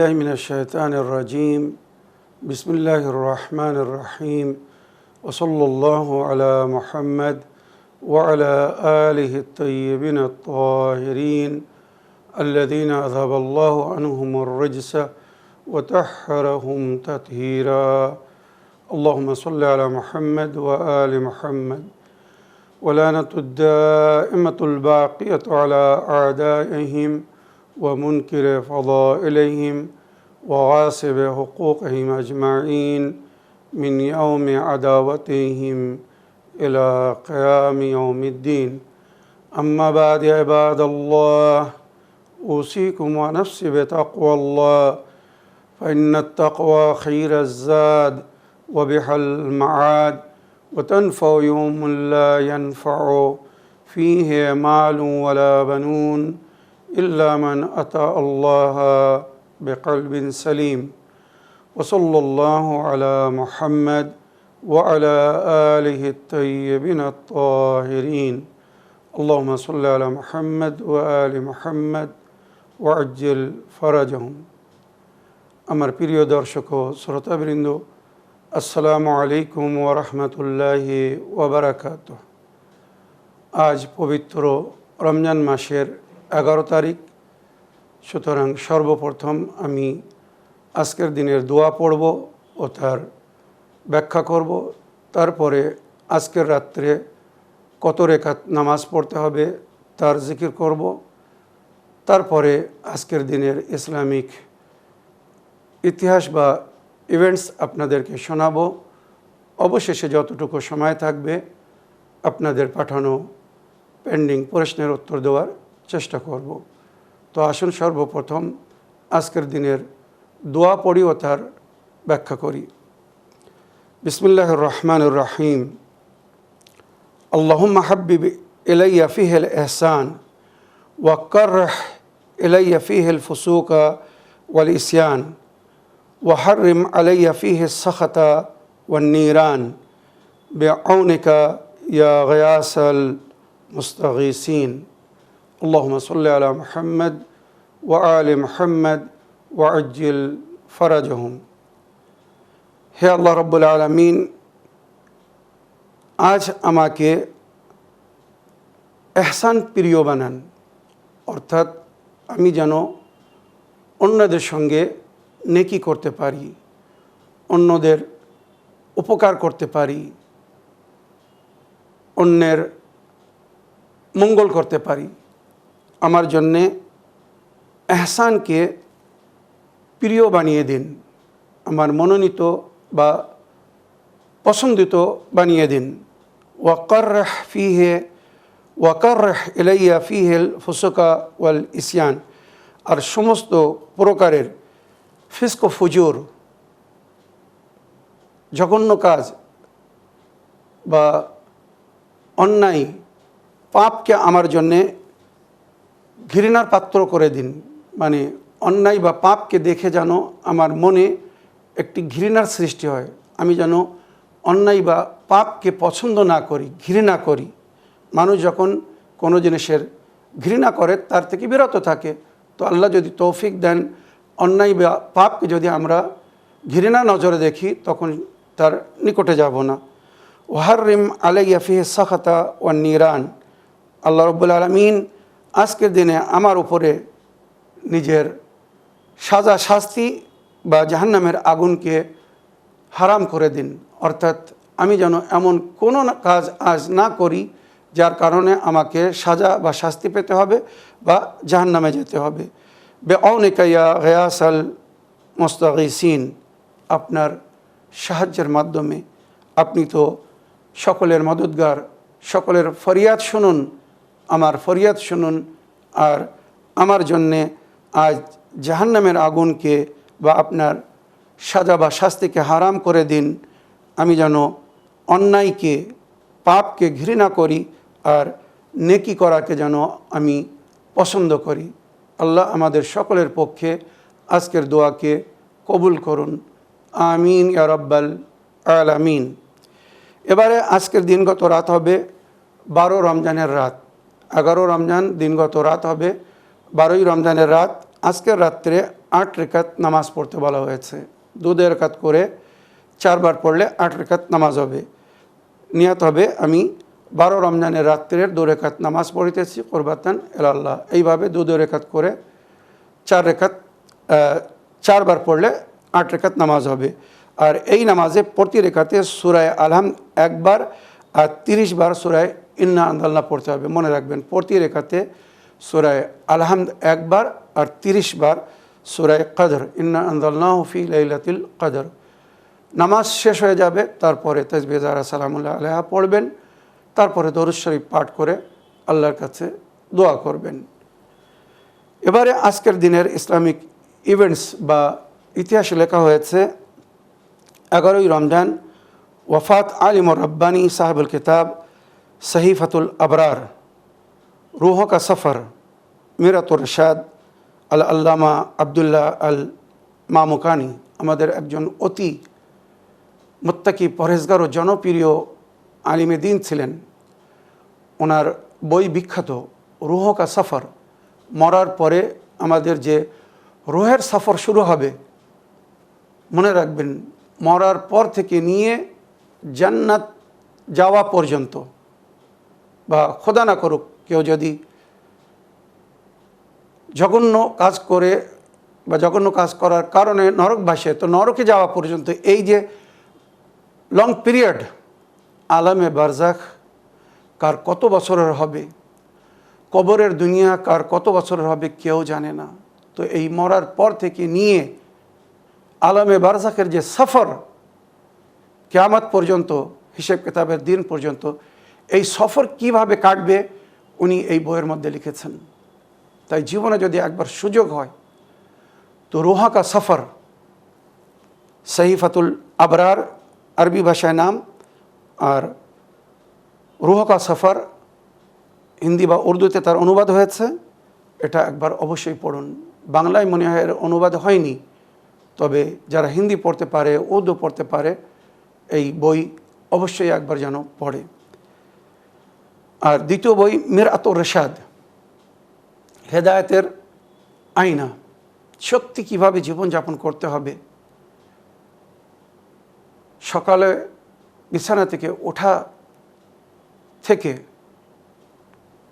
بالله من الشيطان الرجيم بسم الله الرحمن الرحيم وصلى الله على محمد وعلى آله الطيبين الطاهرين الذين أذهب الله عنهم الرجس وطهرهم تطهيرا اللهم صل على محمد وآل محمد ولعنة الدائمة الباقية على أعدائهم ومنكر فضائلهم وغاصب حقوقهم أجمعين من يوم عداوتهم إلى قيام يوم الدين أما بعد عباد الله أوصيكم ونفسي بتقوى الله فإن التقوى خير الزاد وبها المعاد وتنفع يوم لا ينفع فيه مال ولا بنون إلا من أتى الله بقلب سليم وصلى الله على محمد وعلى آله الطيبين الطاهرين اللهم صل على محمد وآل محمد وعجل فرجهم আমার প্রিয় দর্শক ও শ্রোতাবৃন্দ আসসালামু আলাইকুম ওয়া রাহমাতুল্লাহি ওয়া বারাকাতুহু। আজ পবিত্র রমজান মাসের 11 তারিখ। সুতরাং সর্বপ্রথম আমি আজকের দিনের দোয়া পড়ব ও তার ব্যাখ্যা করব। তারপরে আজকের রাত্রে কত রেখাত নামাজ পড়তে হবে তার জিকির করব। তারপরে আজকের দিনের ইসলামিক ইতিহাস বা ইভেন্টস আপনাদেরকে শোনাবো। অবশেষে যতটুকু সময় থাকবে আপনাদের পাঠানো পেন্ডিং প্রশ্নের উত্তর দেওয়ার চেষ্টা করব। তো আসুন সর্বপ্রথম আজকের দিনের দোয়া পড়ি ও তার ব্যাখ্যা করি। বিসমিল্লাহির রহমানির রহিম। আল্লাহুম্মা হাব্বিব ইলাইয়া ফিহিল ইহসান ওয়া কারহ ইলাইয়া ফিহিল ফুসুকা ওয়াল ইসয়ান ওয়া হাররিম আলাইয়া ফিহিস সাখাতা ওয়ান নিরান বিআউনিকা ইয়া গিয়াসাল মুস্তাগীসিন। اللهم صل على محمد وآل محمد وعجل فرجهم। হে আল্লাহ রাব্বুল আলামিন, আজ আমাকে ইহসান প্রিয় বানান, অর্থাৎ আমি যেন অন্যদের সঙ্গে নেকি করতে পারি, অন্যদের উপকার করতে পারি, অন্যের মঙ্গল করতে পারি। আমার জন্যে ইহসানকে প্রিয় বানিয়ে দিন, আমার মনোনীত বা পছন্দিত বানিয়ে দিন। ওয়াকারহ ইলাইয়া ফিহিল ফুসুকা ওয়াল ইসয়ান, আর সমস্ত প্রকারের ফিস্ক ও ফুজুর, জঘন্য কাজ বা অন্যায় পাপকে আমার জন্যে ঘৃণার পাত্র করে দিন। মানে অন্যায় বা পাপকে দেখে যেন আমার মনে একটি ঘৃণার সৃষ্টি হয়, আমি যেন অন্যায় বা পাপকে পছন্দ না করি, ঘৃণা করি। মানুষ যখন কোনো জিনিসের ঘৃণা করে তার থেকে বিরত থাকে। তো আল্লাহ যদি তৌফিক দেন অন্যায় বা পাপকে যদি আমরা ঘৃণা নজরে দেখি তখন তার নিকটে যাব না। ওয়াহাররিম আলাইয়া ফিহিস সাখাতা ওয়ান নিরান। আল্লাহ রাব্বুল আলামিন আজকের দিনে আমার উপরে নিজের সাজা শাস্তি বা জাহান্নামের আগুনকে হারাম করে দিন, অর্থাৎ আমি যেন এমন কোনো কাজ আজ না করি যার কারণে আমাকে সাজা বা শাস্তি পেতে হবে বা জাহান্নামে যেতে হবে। বিআউনিকা ইয়া গিয়াসাল মুস্তাগীসিন, আপনার সাহায্যের মাধ্যমে, আপনি তো সকলের মদতগার, সকলের ফরিয়াদ শুনুন, আমার ফরিয়াদ শুনুন, আর আমার জন্যে আজ জাহান্নামের আগুনকে বা আপনার সাজা বা শাস্তিকে হারাম করে দিন। আমি যেন অন্যায়কে পাপকে ঘৃণা করি আর নেকি করাকে যেন আমি পছন্দ করি। আল্লাহ আমাদের সকলের পক্ষে আজকের দোয়াকে কবুল করুন, আমিন ইয়া রাব্বাল আলামিন। এবারে আজকের দিনগত রাত হবে 12 রমজানের রাত। 11 রমজান দিনগত রাত হবে, 12ই রমজানের রাত। আজকের রাত্রে 8 রেখাত নামাজ পড়তে বলা হয়েছে। 2 রেখাত করে 4 বার পড়লে 8 রেখাত নামাজ হবে। নিয়ত হবে আমি 12 রমজানের রাত্রের 2 রেখাত নামাজ পড়িতেছি কুরবাতান ইলাল্লাহ। এইভাবে 2 রেখাত করে 4 রেখাত 4 বার পড়লে 8 রেখাত নামাজ হবে। আর এই নামাজে প্রতি রেখাতে সূরা আল-হামদ একবার আর 30 বার সূরা ইন্না আনজালনা পড়তে হবে। মনে রাখবেন, প্রতি রেখাতে সূরা আল-হামদ একবার আর 30 বার সূরা কদর ইন্না আনজালনাহু ফি লাইলাতুল কদর। নামাজ শেষ হয়ে যাবে, তারপরে তাসবিহ যারা সালামুল্লাহ আলাইহা পড়বেন, তারপরে দরুদ শরীফ পাঠ করে আল্লাহর কাছে দোয়া করবেন। এবারে আজকের দিনের ইসলামিক ইভেন্টস বা ইতিহাসে লেখা হয়েছে 11ই রমজান ওয়াফাত আলিমুর রব্বানী সাহেবুল কিতাব সহিফাতুল আবরার, রুহ কা সফর, মিরাতুর রশাদ আল আল্লামা আবদুল্লাহ আল মামুকানি আমাদের একজন অতি মুত্তাকি পরহেজগার ও জনপ্রিয় আলিমে দ্বীন ছিলেন। ওনার বই বিখ্যাত রুহ কা সফর। মরার পরে আমাদের যে রুহের সফর শুরু হবে, মনে রাখবেন মরার পর থেকে নিয়ে জান্নাত যাওয়া পর্যন্ত, বা খোদা না করুক কেউ যদি জঘন্য কাজ করে বা জঘন্য কাজ করার কারণে নরক বাসে, তো নরকে যাওয়া পর্যন্ত এই যে লং পিরিয়ড, আলামে বারজাখ কার কত বছরের হবে, কবরের দুনিয়া কার কত বছরের হবে কেউ জানে না। তো এই মরার পর থেকে নিয়ে আলামে বারজাখের যে সফর, কিয়ামত পর্যন্ত, হিসেব কিতাবের দিন পর্যন্ত, এই সফর কিভাবে কাটবে উনি এই বইয়ের মধ্যে লিখেছেন। তাই জীবনে যদি একবার সুযোগ হয় তো রুহা কা সফর, সহিফাতুল আবরার আরবি ভাষায় নাম, আর রুহ কা সফর হিন্দি বা উর্দুতে তার অনুবাদ হয়েছে। এটা একবার অবশ্যই পড়ুন। বাংলায় মনে হয় এর অনুবাদ হয়নি, তবে যারা হিন্দি পড়তে পারে, উর্দু পড়তে পারে, এই বই অবশ্যই একবার যেন পড়ে। আর দ্বিতীয় বই মিরাতুর রশাদ, হেদায়েতের আয়না, সত্যি কীভাবে জীবনযাপন করতে হবে। সকালে বিছানা থেকে ওঠা থেকে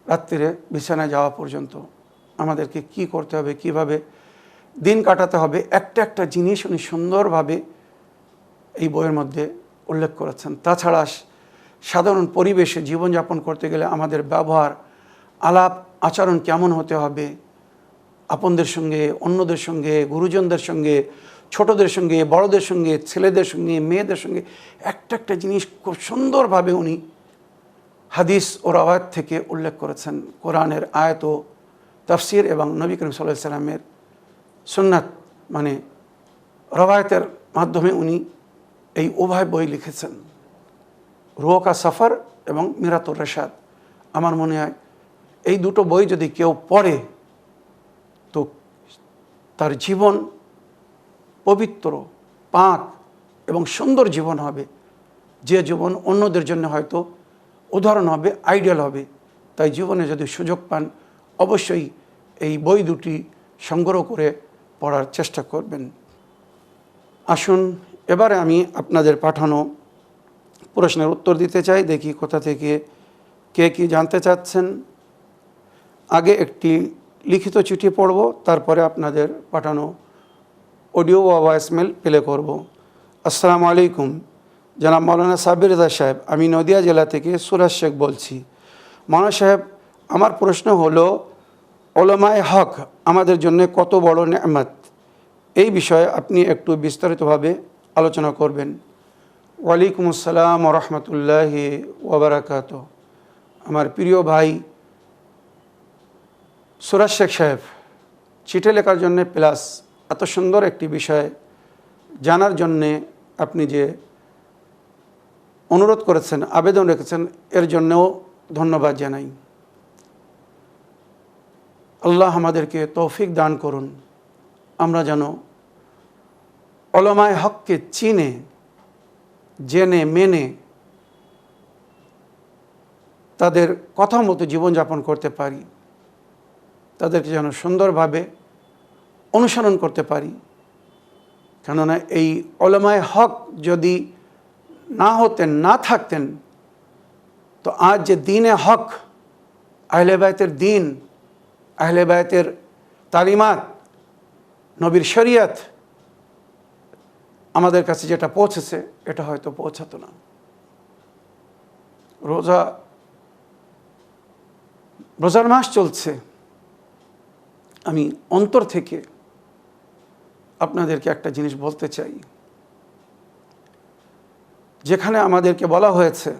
রাত্রিরে বিছানায় যাওয়া পর্যন্ত আমাদেরকে কি করতে হবে, কিভাবে দিন কাটাতে হবে, একটা একটা জিনিস উনি সুন্দরভাবে এই বইয়ের মধ্যে উল্লেখ করেছেন। তাছাড়া সাধারণ পরিবেশে জীবনযাপন করতে গেলে আমাদের ব্যবহার, আলাপ আচরণ কেমন হতে হবে, আপনদের সঙ্গে, অন্যদের সঙ্গে, গুরুজনদের সঙ্গে, ছোটদের সঙ্গে, বড়দের সঙ্গে, ছেলেদের সঙ্গে, মেয়েদের সঙ্গে, একটা একটা জিনিস খুব সুন্দরভাবে উনি হাদিস ও রাওয়ায়াত থেকে উল্লেখ করেছেন। কোরআনের আয়াত ও তাফসির এবং নবী করিম সাল্লাল্লাহু আলাইহি সাল্লামের সুন্নাত মানে রাওয়ায়াতের মাধ্যমে উনি এই উভয় বই লিখেছেন, রুহ কা সফর এবং মিরাতুর রশাদ। আমার মনে হয় এই দুটো বই যদি কেউ পড়ে তো তার জীবন পবিত্র, পাক এবং সুন্দর জীবন হবে, যে জীবন অন্যদের জন্য হয়তো উদাহরণ হবে, আইডিয়াল হবে। তাই জীবনে যদি সুযোগ পান অবশ্যই এই বই দুটি সংগ্রহ করে পড়ার চেষ্টা করবেন। আসুন এবারে আমি আপনাদের পাঠানো প্রশ্নের উত্তর দিতে চাই। দেখি কোথা থেকে কে কী জানতে চাচ্ছেন। আগে একটি লিখিত চিঠি পড়ব, তারপরে আপনাদের পাঠানো অডিও বা ভয়েসমেল প্লে করব। আসসালামু আলাইকুম, জনাব মৌলানা সাব্বির রেজা সাহেব, আমি নদিয়া জেলা থেকে সুরাজ শেখ বলছি। মৌলানা সাহেব, আমার প্রশ্ন হলো উলামায়ে হক আমাদের জন্য কত বড় নেয়ামত, এই বিষয়ে আপনি একটু বিস্তারিতভাবে আলোচনা করবেন। ওয়ালাইকুম আসসালাম ওয়া রাহমাতুল্লাহি ওয়া বারাকাতুহু। আমার প্রিয় ভাই সুরাজ শেখ সাহেব, চিঠি লেখার জন্যে প্লাস এত সুন্দর একটি বিষয় জানার জন্যে আপনি যে অনুরোধ করেছেন, আবেদন রেখেছেন, এর জন্যও ধন্যবাদ জানাই। আল্লাহ আমাদেরকে তৌফিক দান করুন, আমরা যেন উলামায়ে হককে চিনে, জেনে, মেনে তাদের কথা মতো জীবনযাপন করতে পারি, তাদেরকে যেন সুন্দরভাবে অনুসরণ করতে পারি। কেননা এই উলামায়ে হক যদি না হতেন, না থাকতেন, তো আজ যে দ্বীনে হক, আহলে বায়তের দ্বীন, আহলে বায়তের তালিমাত, নবীর শরিয়ত আমাদের কাছে যেটা পৌঁছেছে এটা হয়তো পৌঁছাতো না। রোজার মাস চলছে। আমি অন্তর থেকে আপনাদেরকে একটা জিনিস বলতে চাই। যেখানে আমাদেরকে বলা হয়েছে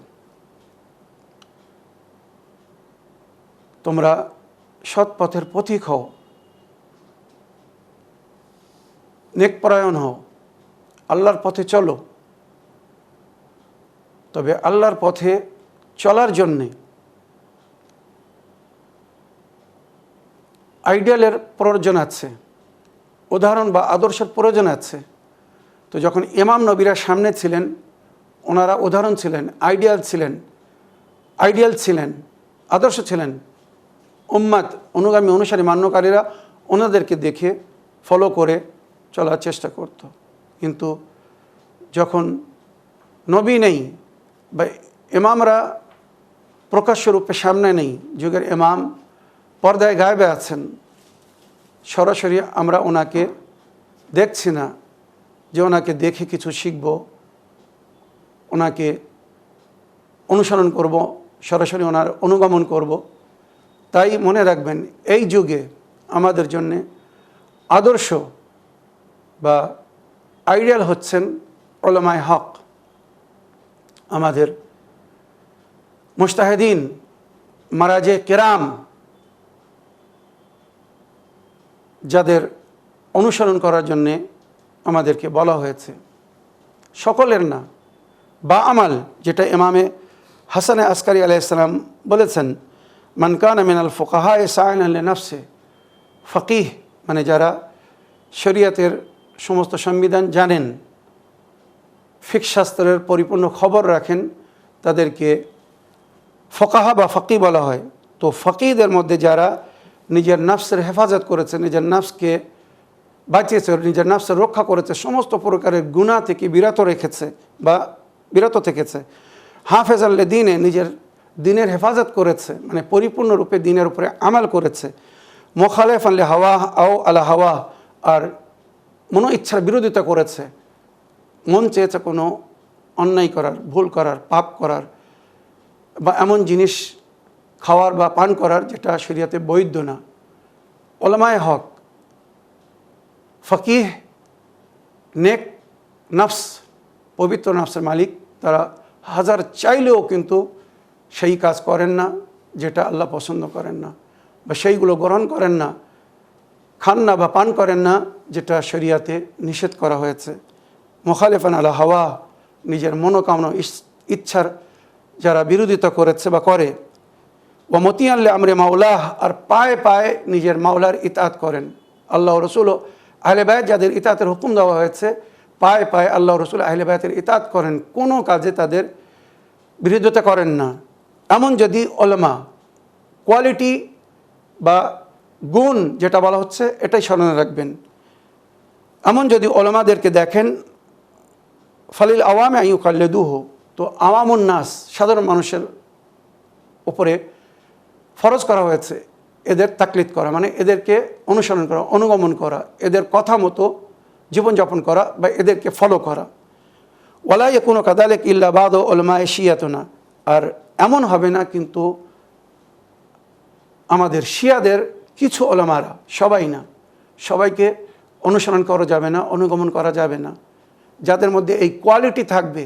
তোমরা সৎ পথের পথিক হও, নেকপরায়ণ হও, আল্লাহর পথে চলো, তবে আল্লাহর পথে চলার জন্যে আইডিয়ালের প্রয়োজন আছে, উদাহরণ বা আদর্শের প্রয়োজন আছে। তো যখন ইমাম নবীরা সামনে ছিলেন, ওনারা উদাহরণ ছিলেন, আইডিয়াল ছিলেন, আদর্শ ছিলেন। উম্মাত, অনুগামী, অনুসারী, মান্যকারীরা ওনাদেরকে দেখে ফলো করে চলার চেষ্টা করত। কিন্তু যখন নবী নেই বা ইমামরা প্রকাশ্যরূপে সামনে নেই, যুগের ইমাম পর্দায় গায়েবে আছেন, সরাসরি আমরা ওনাকে দেখছি না যে ওনাকে দেখে কিছু শিখব, ওনাকে অনুসরণ করব, সরাসরি ওনার অনুগমন করব। তাই মনে রাখবেন, এই যুগে আমাদের জন্যে আদর্শ বা আইডিয়াল হচ্ছেন উলামায়ে হক, আমাদের মুজতাহিদিন, মারাজে কেরাম, যাদের অনুসরণ করার জন্যে আমাদেরকে বলা হয়েছে। সকলের না, বা আমাল, যেটা ইমামে হাসানে আসকারি আলাইহিস সালাম বলেছেন, মান কানা মিনাল ফুকাহায়ে সাইনান লিনাফসি, ফকিহ মানে যারা শরীয়তের সমস্ত সংবিধান জানেন, ফিকহ শাস্ত্রের পরিপূর্ণ খবর রাখেন, তাদেরকে ফকাহা বা ফকি বলা হয়। তো ফকিহদের মধ্যে যারা নিজের নাফসের হেফাজত করেছে, নিজের নাফসকে বাঁচিয়েছে, নিজের নাফসের রক্ষা করেছে, সমস্ত প্রকারের গুনাহ থেকে বিরত থেকেছে, হাফেজ আল্লে দ্বীনে, নিজের দ্বীনের হেফাজত করেছে, মানে পরিপূর্ণরূপে দ্বীনের উপরে আমাল করেছে, মুখালিফ আল হাওয়া আও আলা হাওয়া, আর মনো ইচ্ছার বিরোধিতা করেছে, মন চেয়েছে কোনো অন্যায় করার, ভুল করার, পাপ করার, বা এমন জিনিস খাওয়ার বা পান করার যেটা শরীয়তে বৈধ না। উলামায়ে হক, ফকিহ, নেক নফস, পবিত্র নফসের মালিক, তারা হাজার চাইলেও কিন্তু সেই কাজ করেন না যেটা আল্লাহ পছন্দ করেন না, বা সেইগুলো গ্রহণ করেন না, খান না বা পান করেন না যেটা শরীয়তে নিষেধ করা হয়েছে। মুখালিফান আলা হাওয়া, নিজের মনোকামনা ইচ্ছার যারা বিরোধিতা করেছে বা করে, ও মতিয়ান লি আমরে মাওলাহ, আর পায়ে পায়ে নিজের মাওলার ইতাআত করেন। আল্লাহ রসুল আহলে বায়ত যাদের ইতাআতের হুকুম দেওয়া হয়েছে, পায়ে পায়ে আল্লাহ রসুল আহলে বায়তের ইতাআত করেন, কোনো কাজে তাদের বিরোধিতা করেন না। এমন যদি উলামা, কোয়ালিটি বা গুণ যেটা বলা হচ্ছে এটাই স্মরণে রাখবেন, এমন যদি উলামাদেরকে দেখেন, ফালিল আওয়ামে আইয়ুকাল্লিদুহু, তো আওয়ামুন নাস, সাধারণ মানুষের উপরে ফরজ করা হয়েছে এদের তাকলিদ করা, মানে এদেরকে অনুসরণ করা, অনুগমন করা, এদের কথা মতো জীবনযাপন করা বা এদেরকে ফলো করা। ওয়ালা ইয়াকুনু কাযালিকা ইল্লা বা'দু উলামায়ে শিয়াতুনা, আর এমন হবে না কিন্তু আমাদের শিয়াদের কিছু উলামারা, সবাই না, সবাইকে অনুসরণ করা যাবে না, অনুগমন করা যাবে না। যাদের মধ্যে এই কোয়ালিটি থাকবে,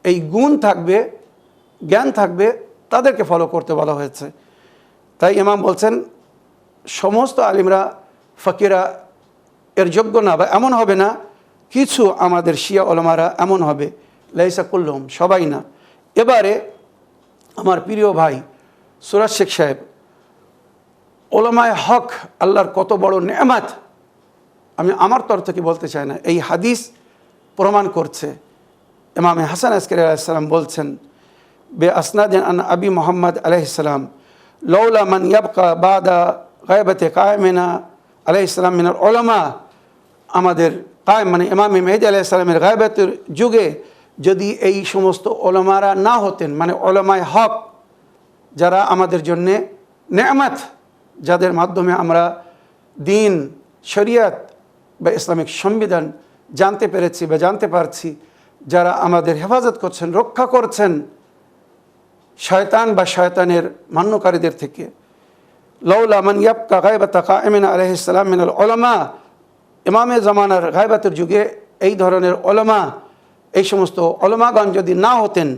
এই গুণ থাকবে, জ্ঞান থাকবে, তাদেরকে ফলো করতে বলা হয়েছে। তাই ইমাম বলছেন, সমস্ত আলিমরা, ফকিরা এর যোগ্য না, বা এমন হবে না, কিছু আমাদের শিয়া উলামারা এমন হবে, লাইসা কুল্লুহুম, সবাই না। এবারে আমার প্রিয় ভাই সুরাজ শেখ সাহেব, উলামায়ে হক আল্লাহর কত বড় নেয়ামত, আমি আমার তরফ থেকে বলতে চাই না, এই হাদিস প্রমাণ করছে। ইমামে হাসান আসকারী আলাইহিস সালাম বলছেন, বে আসনাদিন আন আবি মুহাম্মদ আলাইহিস সালাম, লাউলা মান ইয়াবকা বাদা গায়বাতি কায়মিনা আলাইহিস সালাম মিনাল উলামা আমাদের কায়েম, মানে ইমাম মেহেদী আলাইহিস সালামের গায়বাতের যুগে যদি এই সমস্ত ওলামারা না হতেন, মানে ওলামায়ে হক যারা আমাদের জন্যে নেয়ামত, যাদের মাধ্যমে আমরা দিন, শরিয়ত বা ইসলামিক সংবিধান জানতে পেরেছি বা জানতে পারছি, যারা আমাদের হেফাজত করছেন, রক্ষা করছেন শয়তান বা শয়তানের মান্যকারীদের থেকে। লাউলা মান ইয়াবকা গায়বাতা কায়েমিন আলাইহিস সালাম মিনাল উলামা, ইমামে জামানার গায়বাতের যুগে এই ধরনের ওলামা, এই সমস্ত ওলামাগণ যদি না হতেন,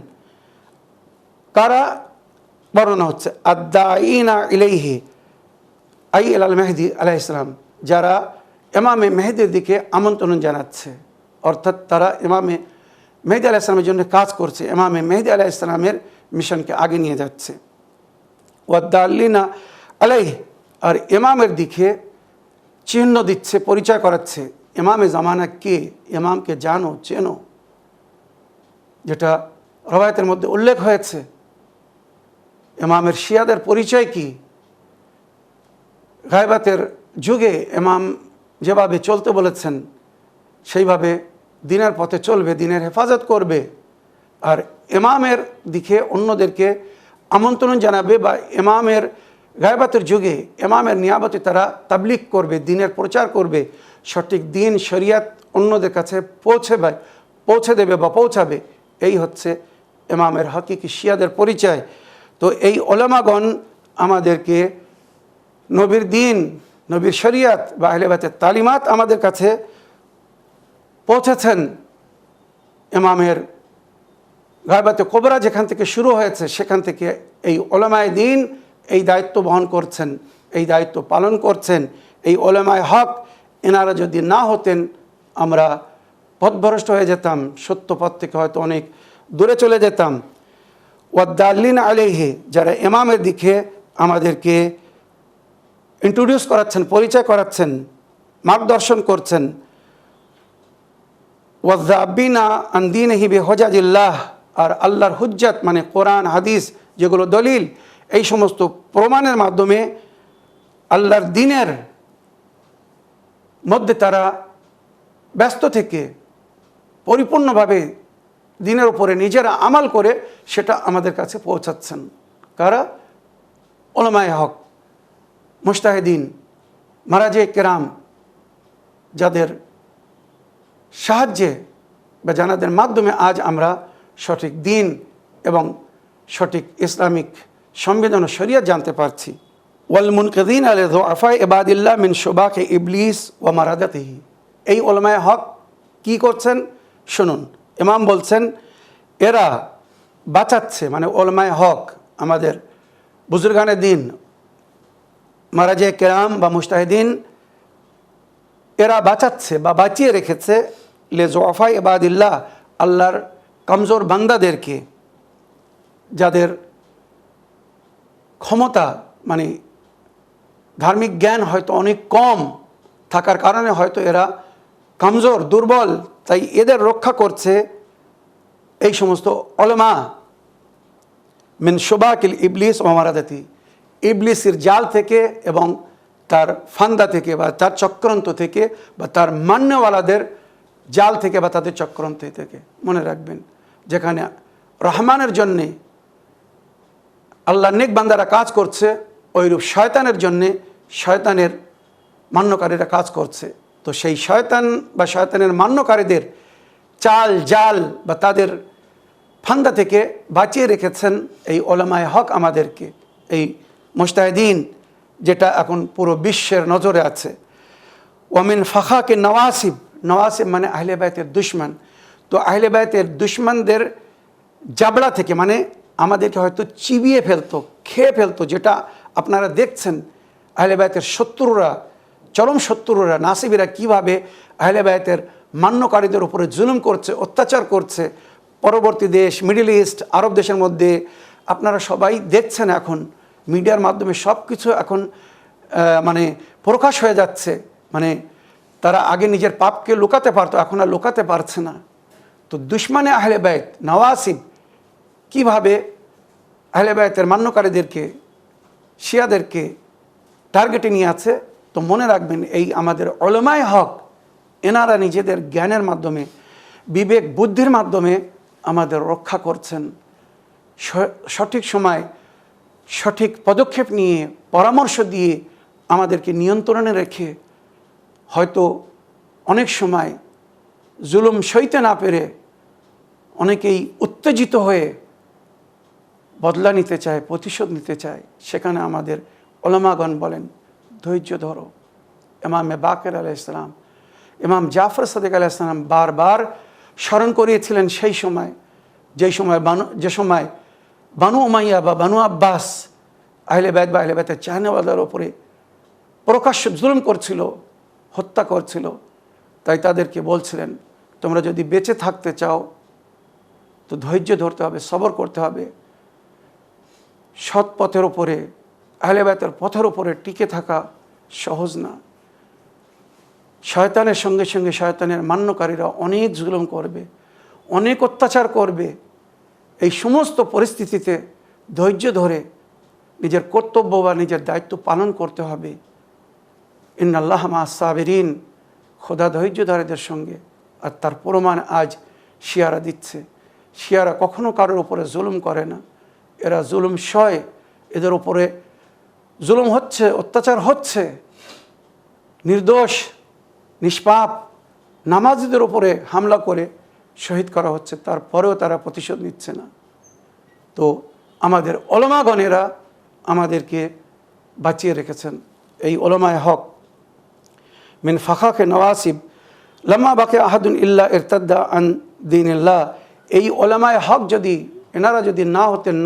কারা বর্ণনা হচ্ছে আদ-দাঈনা ইলাইহি আই ইলাল মেহেদী আলাইহিস সালাম, যারা ইমামে মেহেদীর দিকে আমন্ত্রণ জানাচ্ছে, অর্থাৎ তারা ইমামে মেহেদী আলাইহিস সালামের জন্য কাজ করছে, ইমামে মেহেদী আলাইহিস সালামের মিশনকে আগে নিয়ে যাচ্ছে। ওয়াদ-দাল্লিনা আলাইহি, আর ইমামের দিকে চিহ্ন দিচ্ছে, পরিচয় করাচ্ছে ইমামে জামানা কে, ইমামকে জানো, চেনো, যেটা রবায়তের মধ্যে উল্লেখ হয়েছে। ইমামের শিয়াদের পরিচয় কি? গায়বাতের যুগে ইমাম যেভাবে চলতে বলেছেন সেইভাবে দিনের পথে চলবে, দিনের হেফাজত করবে, আর ইমামের দিকে অন্যদেরকে আমন্ত্রণ জানাবে, বা ইমামের গায়বাতের যুগে ইমামের নিয়াবতে তারা তাবলিগ করবে, দিনের প্রচার করবে, সঠিক দিন শরিয়ত অন্যদের কাছে পৌঁছে দেবে বা পৌঁছাবে। এই হচ্ছে ইমামের হাকিকি শিয়াদের পরিচয়। তো এই ওলামাগণ আমাদেরকে নবীর দিন, নবীর শরিয়ত বা আহলে বাইতের তালিমাত আমাদের কাছে পৌঁছেছেন। ইমামের গায়বাতে কোবরা যেখান থেকে শুরু হয়েছে, সেখান থেকে এই ওলামায়ে দিন এই দায়িত্ব বহন করছেন, এই দায়িত্ব পালন করছেন। এই ওলামায়ে হক এনারা যদি না হতেন, আমরা পথভ্রষ্ট হয়ে যেতাম, সত্য পথ থেকে হয়তো অনেক দূরে চলে যেতাম। ওয়াদ-দাল্লিনা আলাইহি, যারা ইমামের দিকে আমাদেরকে ইন্ট্রোডিউস করাচ্ছেন, পরিচয় করাচ্ছেন, মার্গদর্শন করছেন। ওয়ায-যাবিনা আন দীনিহি বিহুজাজিল্লাহ, আর আল্লাহর হুজ্জাত মানে কোরআন হাদিস যেগুলো দলিল, এই সমস্ত প্রমাণের মাধ্যমে আল্লাহর দ্বীনের মধ্যে তারা ব্যস্ত থেকে পরিপূর্ণভাবে দ্বীনের উপরে নিজেরা আমাল করে সেটা আমাদের কাছে পৌঁছাচ্ছেন। কারা? উলামায়ে হক, মুজতাহিদিন, মারাজে কেরাম, যাদের সাহায্যে বা জানাদের মাধ্যমে আজ আমরা সঠিক দিন এবং সঠিক ইসলামিক সংবিধান ও শরিয়ত জানতে পারছি। ওয়াল মুনকিদিন আলা যুআফায়ে ইবাদিল্লাহ মিন শুবাকি ইবলিস ওয়া মারাদাতিহি, এই উলামায়ে হক কি করছেন শুনুন। ইমাম বলছেন এরা বাঁচাচ্ছে, মানে উলামায়ে হক আমাদের বুজুর্গানে দিন, মারাজে কেরাম বা মুজতাহিদিন, এরা বাঁচাচ্ছে বা বাঁচিয়ে রেখেছে লে যুআফায়ে ইবাদিল্লাহ, আল্লাহর কমজোর বান্দাদেরকে, যাদের ক্ষমতা মানে ধার্মিক জ্ঞান হয়তো অনেক কম থাকার কারণে হয়তো এরা কমজোর, দুর্বল, তাই এদের রক্ষা করছে এই সমস্ত উলামা। মিন শুবাকিল ইবলিস ওয়া মারাদাতি, ইবলিসের জাল থেকে এবং তার ফান্দা থেকে বা তার চক্রান্ত থেকে বা তার মান্যওয়ালাদের জাল থেকে বা তাদের চক্রান্ত থেকে। মনে রাখবেন, যেখানে রহমানের জন্যে আল্লাহ নেক বান্দারা কাজ করছে, ওইরূপ শয়তানের জন্যে শয়তানের মান্যকারীরা কাজ করছে। তো সেই শয়তান বা শয়তানের মান্যকারীদের চাল জাল বা তাদের ফান্দা থেকে বাঁচিয়ে রেখেছেন এই উলামায়ে হক আমাদেরকে, এই মুজতাহিদিন, যেটা এখন পুরো বিশ্বের নজরে আছে। ওয়ামিন ফাখাকে নওয়াসিব, নওয়াসিব মানে আহলে বাইতের দুশমন। তো আহলে বাইতের দুশমনদের জাবড়া থেকে, মানে আমাদেরকে হয়তো চিবিয়ে ফেলতো, খেয়ে ফেলতো, যেটা আপনারা দেখছেন আহলে বাইতের শত্রুরা, চরম শত্রুরা, নাসিবিরা কীভাবে আহলে বাইতের মান্যকারীদের উপরে জুলুম করছে, অত্যাচার করছে। পরবর্তী দেশ, মিডল ইস্ট, আরব দেশের মধ্যে আপনারা সবাই দেখছেন, এখন মিডিয়ার মাধ্যমে সব কিছু এখন মানে প্রকাশ হয়ে যাচ্ছে। মানে তারা আগে নিজের পাপকে লুকাতে পারতো, এখন আর লুকাতে পারছে না। তো দুশমনে আহলে বাইত নওয়াসিব কীভাবে আহলে বাইতের মান্যকারীদেরকে, শিয়াদেরকে টার্গেটে নিয়ে আছে, তো মনে রাখবেন, এই আমাদের উলামায়ে হক এনারা নিজেদের জ্ঞানের মাধ্যমে, বিবেক বুদ্ধির মাধ্যমে আমাদের রক্ষা করছেন। সঠিক সময় সঠিক পদক্ষেপ নিয়ে, পরামর্শ দিয়ে আমাদেরকে নিয়ন্ত্রণে রেখে, হয়তো অনেক সময় জুলুম সইতে না পেরে অনেকেই উত্তেজিত হয়ে বদলা নিতে চায়, প্রতিশোধ নিতে চায়। সেখানে আমাদের উলামাগণ বলেন, ধৈর্য ধরো। ইমামে বাকের আলাইহিস সালাম, ইমাম জাফর সাদিক আলাইহিস সালাম বারবার স্মরণ করিয়েছিলেন সেই সময়, যে সময় বানু উমাইয়া বা বানু আব্বাস আহলে বাইত বা আহলে বাইতের চাহনেওয়ালার ওপরে প্রকাশ্য জুলুম করছিল, হত্যা করছিল। তাই তাদেরকে বলছিলেন, তোমরা যদি বেঁচে থাকতে চাও তো ধৈর্য ধরতে হবে, সবর করতে হবে। সৎ পথের ওপরে, আহলে বাইতের পথের ওপরে টিকে থাকা সহজ না। শয়তানের সঙ্গে সঙ্গে শয়তানের মান্যকারীরা অনেক জুলুম করবে, অনেক অত্যাচার করবে। এই সমস্ত পরিস্থিতিতে ধৈর্য ধরে নিজের কর্তব্য বা নিজের দায়িত্ব পালন করতে হবে। ইন্নাল্লাহ মা'আস সাবিরিন, খোদা ধৈর্যধারীদের সঙ্গে। আর তার প্রমাণ আজ শিয়ারা দিচ্ছে। শিয়ারা কখনো কারোর উপরে জুলুম করে না, এরা জুলুম সয়। এদের উপরে জুলুম হচ্ছে, অত্যাচার হচ্ছে, নির্দোষ নিষ্পাপ নামাজিদের উপরে হামলা করে শহীদ করা হচ্ছে, তারপরেও তারা প্রতিশোধ নিচ্ছে না। তো আমাদের উলামাগণেরা আমাদেরকে বাঁচিয়ে রেখেছেন। এই উলামায়ে হক মিন ফাখাকে নওয়াসিব লাম্মা বাকে আহাদুন ইল্লা ইরতাদ্দা আন দীনিল্লাহ। এই উলামায়ে হক এনারা যদি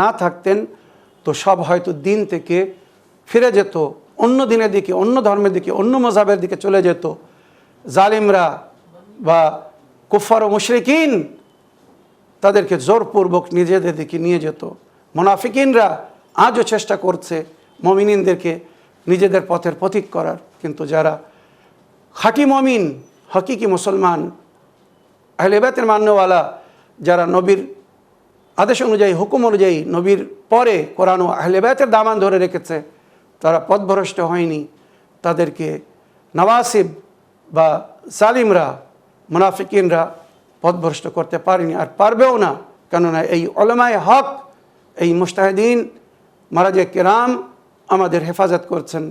না থাকতেন তো সব হয়তো দিন থেকে ফিরে যেত, অন্য দিনের দিকে, অন্য ধর্মের দিকে, অন্য মযহাবের দিকে চলে যেত। জালিমরা বা কুফার ও মুশরিকিন তাদেরকে জোরপূর্বক নিজেদের দিকে নিয়ে যেত। মুনাফিকিনরা আজও চেষ্টা করছে মুমিনদেরকে নিজেদের পথের পথিক করার। কিন্তু যারা খাঁটি মুমিন, হকিকি মুসলমান, আহলে বাইতের মান্যওয়ালা, যারা নবীর আদেশ অনুযায়ী, হুকুম অনুযায়ী, নবীর পরে কোরআন ও আহলে বাইতের দামান ধরে রেখেছে, তারা পথভ্রষ্ট হয়নি। তাদেরকে নওয়াসিব বা জালিমরা, মুনাফিকিনরা পথভ্রষ্ট করতে পারেনি, আর পারবেও না। কেননা এই উলামায়ে হক, এই মুজতাহিদিন, মারাজে কিরাম আমাদের হেফাজত করছেন,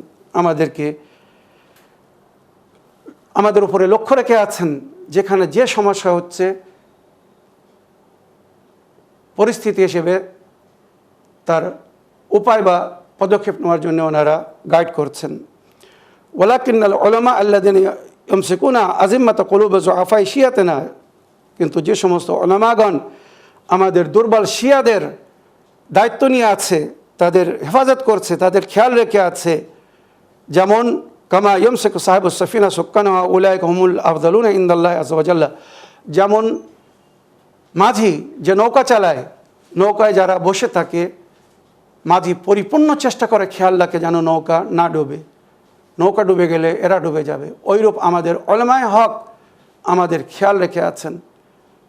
আমাদের উপরে লক্ষ্য রেখে আছেন। যেখানে যে সমস্যা হচ্ছে, পরিস্থিতি হিসেবে তার উপায় বা পদক্ষেপ নেওয়ার জন্য ওনারা গাইড করছেন। ওয়ালাকিন্নাল উলামা আল্লাযিনা ইউমসিকুনা আজিম্মাতা কুলুবি যুআফাই শিয়াতিনা, কিন্তু যে সমস্ত উলামাগণ আমাদের দুর্বল শিয়াদের দায়িত্ব নিয়ে আছে, তাদের হেফাজত করছে, তাদের খেয়াল রেখে আছে, যেমন কামা ইউমসিকু সাহিবুস সাফিনা সুক্কানা উলাইকা হুমুল আফদালুনা ইনদাল্লাহি আযজা ওয়া জাল্লা। যেমন মাঝি যে নৌকা চালায়, নৌকায় যারা বসে থাকে, মাঝি পরিপূর্ণ চেষ্টা করে, খেয়াল রাখে যেন নৌকা না ডুবে, নৌকা ডুবে গেলে এরা ডুবে যাবে। ওইরূপ আমাদের উলামায়ে হক আমাদের খেয়াল রেখে আছেন,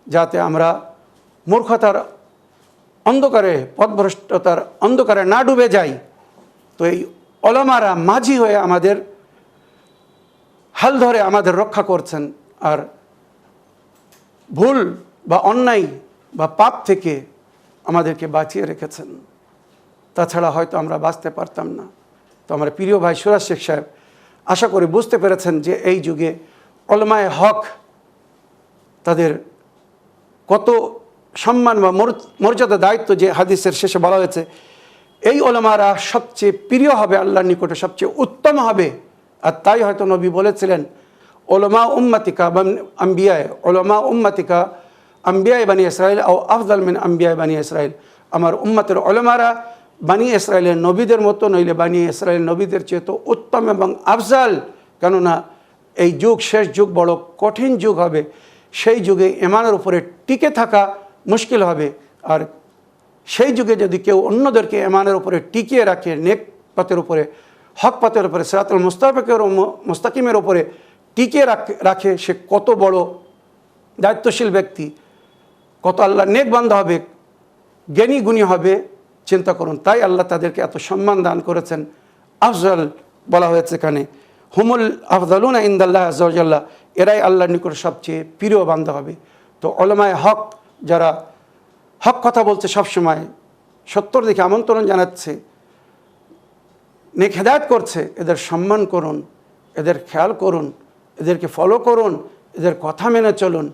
যাতে আমরা মূর্খতার অন্ধকারে, পথভ্রষ্টতার অন্ধকারে না ডুবে যাই। তো এই উলামারা মাঝি হয়ে আমাদের হাল ধরে আমাদের রক্ষা করছেন, আর ভুল বা অন্যায় বা পাপ থেকে আমাদেরকে বাঁচিয়ে রেখেছেন। তাছাড়া হয়তো আমরা বাঁচতে পারতাম না। তো আমার প্রিয় ভাই সুরাজ শেখ সাহেব আশা করি বুঝতে পেরেছেন যে এই যুগে উলামায়ে হক তাদের কত সম্মান বা মর্যাদা, দায়িত্ব, যে হাদিসের শেষে বলা হয়েছে এই উলামারা সবচেয়ে প্রিয় হবে আল্লাহর নিকটে, সবচেয়ে উত্তম হবে। আর তাই হয়তো নবী বলেছিলেন, উলামা উম্মতিকা আম্বিয়ায়ে, উলামা উম্মতিকা আম্বিয়ায়ে বানি ইসরাইল আও আফদাল মিন আম্বিয়ায়ে বানি ইসরাইল। আমার উম্মতের উলামারা বানি ইসরায়েলের নবীদের মতো, নইলে বানি ইসরায়েল নবীদের চেয়ে তো উত্তম এবং আফজাল। কেননা এই যুগ, শেষ যুগ, বড় কঠিন যুগ হবে। সেই যুগে ঈমানের উপরে টিকে থাকা মুশকিল হবে। আর সেই যুগে যদি কেউ অন্যদেরকে ঈমানের উপরে টিকিয়ে রাখে, নেক পথের উপরে, হক পথের উপরে, সিরাতুল মুস্তাকিমের উপরে টিকিয়ে রাখে, সে কত বড় দায়িত্বশীল ব্যক্তি, কত আল্লাহর নেক বান্দা হবে, জ্ঞানী গুণী হবে, চিন্তা করুন। তাই আল্লাহ তাদেরকে এত সম্মান দান করেছেন। আফজল বলা হয়েছে এখানে, হুমুল আফদালুনা ইনদাল্লাহ আযজা ওয়া জাল্লা, এরাই আল্লাহর নিকট সবচেয়ে প্রিয় বান্দা হবে। তো উলামায়ে হক যারা হক কথা বলছে, সবসময় সত্যর দিকে আমন্ত্রণ জানাচ্ছে, নেক হেদায়েত করছে, এদের সম্মান করুন, এদের খেয়াল করুন, এদেরকে ফলো করুন, এদের কথা মেনে চলুন,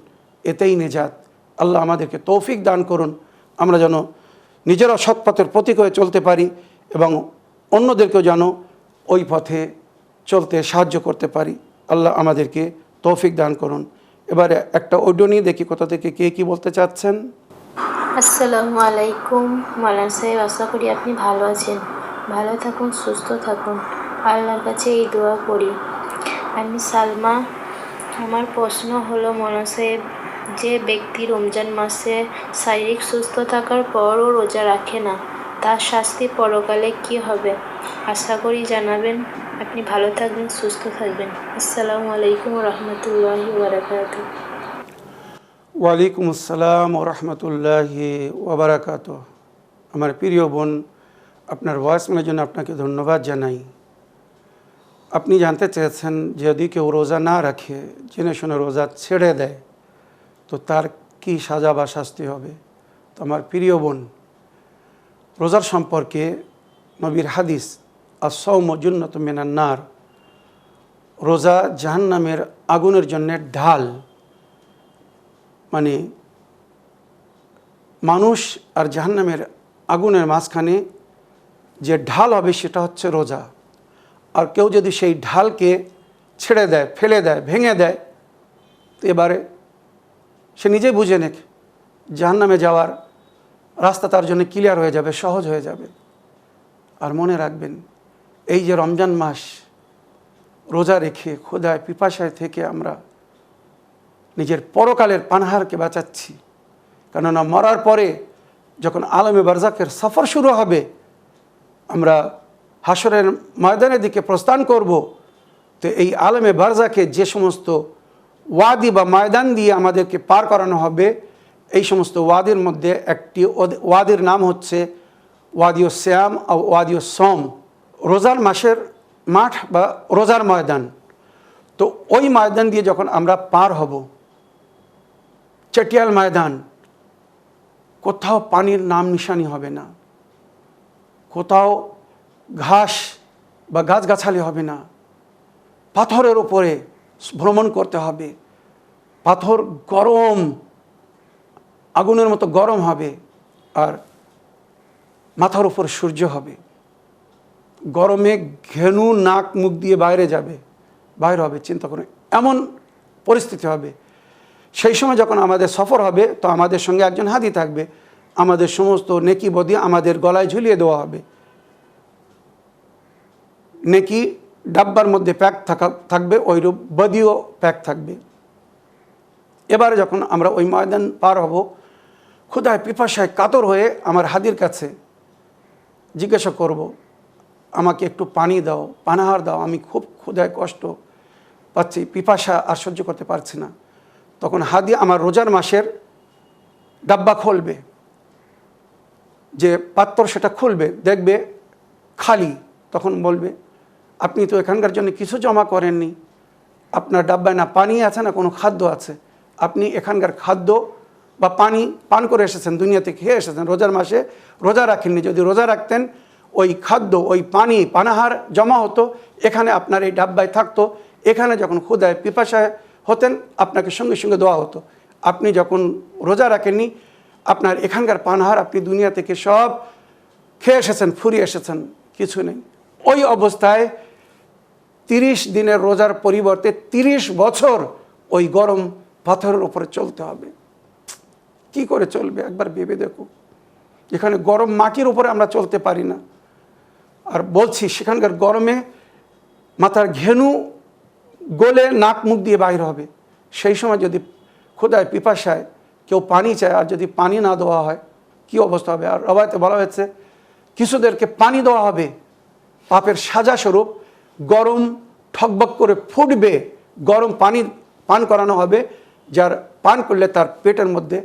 এতেই নিজাত। আল্লাহ আমাদেরকে তৌফিক দান করুন, আমরা যেন নিজেরা সৎ পথের প্রতীক হয়ে চলতে পারি এবং অন্যদেরকেও যেন ওই পথে চলতে সাহায্য করতে পারি। আল্লাহ আমাদেরকে তৌফিক দান করুন। এবারে একটা অডিও নিয়ে দেখি কোথা থেকে কে কী বলতে চাচ্ছেন। আসসালামু আলাইকুম মাওলানা সাহেব, আশা করি আপনি ভালো আছেন। ভালো থাকুন, সুস্থ থাকুন, আল্লাহর কাছে এই দোয়া করি। আমি সালমা। আমার প্রশ্ন হলো মাওলানা সাহেব, যে ব্যক্তি রমজান মাসে শারীরিক সুস্থ থাকার পরও রোজা রাখে না, তার শাস্তি পরকালে কী হবে? আশা করি জানাবেন। আপনি ভালো থাকবেন, সুস্থ থাকবেন। আসসালামু আলাইকুম রহমতুল্লাহি ওয়া বারাকাতুহু। ওয়ালাইকুম আসসালাম ও রহমতুল্লাহি ওয়া বারাকাতুহু। আমার প্রিয় বোন, আপনার ভয়েসমেলের জন্য আপনাকে ধন্যবাদ জানাই। আপনি জানতে চেয়েছেন যদি কেউ রোজা না রাখে, জেনে শুনে রোজা ছেড়ে দেয়, তো তার কি সাজা বা শাস্তি হবে। তো আমার প্রিয় বোন, রোজার সম্পর্কে নবীর হাদিস আস-সাওমু জুন্নাতুম মিনান নার, রোজা জাহান্নামের আগুনের জন্য ঢাল। মানে মানুষ আর জাহান্নামের আগুনের মাঝখানে যে ঢাল হবে সেটা হচ্ছে রোজা। আর কেউ যদি সেই ঢালকে ছেড়ে দেয়, ফেলে দেয়, ভেঙে দেয়, তো এবারে সে নিজেই বুঝে নেক জাহান্নামে যাওয়ার রাস্তা তার জন্য ক্লিয়ার হয়ে যাবে, সহজ হয়ে যাবে। আর মনে রাখবেন, এই যে রমজান মাস রোজা রেখে ক্ষুধায় পিপাসায় থেকে আমরা নিজের পরকালের পানাহারকে বাঁচাচ্ছি। কেননা মরার পরে যখন আলমে বারজাকের সফর শুরু হবে, আমরা হাসরের ময়দানের দিকে প্রস্থান করব, তো এই আলমে বারজাকে যে সমস্ত ওয়াদি বা ময়দান দিয়ে আমাদেরকে পার করানো হবে, এই সমস্ত ওয়াদির মধ্যে একটি ওয়াদির নাম হচ্ছে ওয়াদিউ সিয়াম ও ওয়াদিউ সম, রোজার মাসের মাঠ বা রোজার ময়দান। তো ওই ময়দান দিয়ে যখন আমরা পার হব, চটিয়াল ময়দান, কোথাও পানির নাম নিশানি হবে না, কোথাও ঘাস বা গাছগাছালি হবে না, পাথরের উপরে ভ্রমণ করতে হবে। পাথর গরম, আগুনের মতো গরম হবে, আর মাথার উপর সূর্য হবে। গরমে ঘেনু নাক মুখ দিয়ে বাইরে হবে, চিন্তা করুন, এমন পরিস্থিতি হবে। সেই সময় যখন আমাদের সফর হবে, তো আমাদের সঙ্গে একজন হাদি থাকবে, আমাদের সমস্ত নেকি বদি আমাদের গলায় ঝুলিয়ে দেওয়া হবে। নেকি ডাব্বার মধ্যে প্যাক থাকবে, ওইরূপ বদিও প্যাক থাকবে। এবারে যখন আমরা ওই ময়দান পার হব, ক্ষুধায় পিপাসায় কাতর হয়ে আমার হাদির কাছে জিজ্ঞাসা করব, আমাকে একটু পানি দাও, পানাহার দাও, আমি খুব ক্ষুধায় কষ্ট পাচ্ছি, পিপাসা আর সহ্য করতে পারছি না। তখন হাদি আমার রোজার মাসের ডাব্বা খুলবে, যে পাত্র সেটা খুলবে, দেখবে খালি। তখন বলবে, আপনি তো এখানকার জন্য কিছু জমা করেননি, আপনার ডাব্বায় না পানি আছে না কোনো খাদ্য আছে, আপনি এখানকার খাদ্য বা পানি পান করে এসেছেন, দুনিয়াতে খেয়ে এসেছেন, রোজার মাসে রোজা রাখেননি। যদি রোজা রাখতেন, ওই খাদ্য, ওই পানি, পানাহার জমা হতো, এখানে আপনার এই ডাব্বায় থাকতো। এখানে যখন ক্ষুধায় পিপাসায় হতেন, আপনাকে সঙ্গে সঙ্গে দেওয়া হতো। আপনি যখন রোজা রাখেননি, আপনার এখানকার পানাহার আপনি দুনিয়া থেকে সব খেয়ে এসেছেন, ফুরিয়ে এসেছেন, কিছু নেই। ওই অবস্থায় 30 দিনের রোজার পরিবর্তে 30 বছর ওই গরম পাথরের উপরে চলতে হবে। কি করে চলবে একবার ভেবে দেখো। এখানে গরম মাটির উপরে আমরা চলতে পারি না। আর বলছি, সেখানকার গরমে মাথার ঘেনু গলে নাক মুখ দিয়ে বাইর হবে। সেই সময় যদি ক্ষুধায় পিপাসায় কেউ পানি চায়, আর যদি পানি না দেওয়া হয়, কি অবস্থা হবে। আর রবায়তে বলা হয়েছে, কিছুদেরকে পানি দেওয়া হবে পাপের সাজা স্বরূপ, গরম ঠকবক করে ফুটবে, গরম পানি পান করানো হবে, যার পান করলে তার পেটের মধ্যে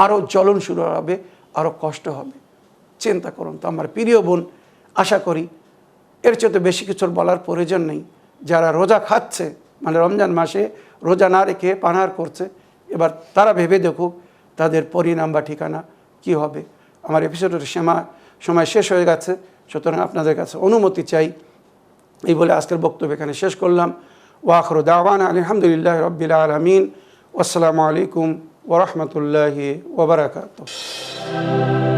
আরও জ্বলন শুরু হবে, আরও কষ্ট হবে। চিন্তা করুন। তো আমার প্রিয় বোন, আশা করি এর চেয়ে বেশি কিছুর বলার প্রয়োজন নেই। যারা রোজা খাচ্ছে, মানে রমজান মাসে রোজা না রেখে পানাহার করছে, এবার তারা ভেবে দেখুক তাদের পরিণাম বা ঠিকানা কি হবে। আমার এপিসোডের সময় শেষ হয়ে গেছে, সুতরাং আপনাদের কাছে অনুমতি চাই। এই বলে আজকের বক্তব্য এখানে শেষ করলাম। ওয়া আখিরু দাওয়ানা আলহামদুলিল্লাহি রাব্বিল আলামিন। আসসালামু আলাইকুম ওয়া রাহমাতুল্লাহি ওয়া বারাকাতুহু।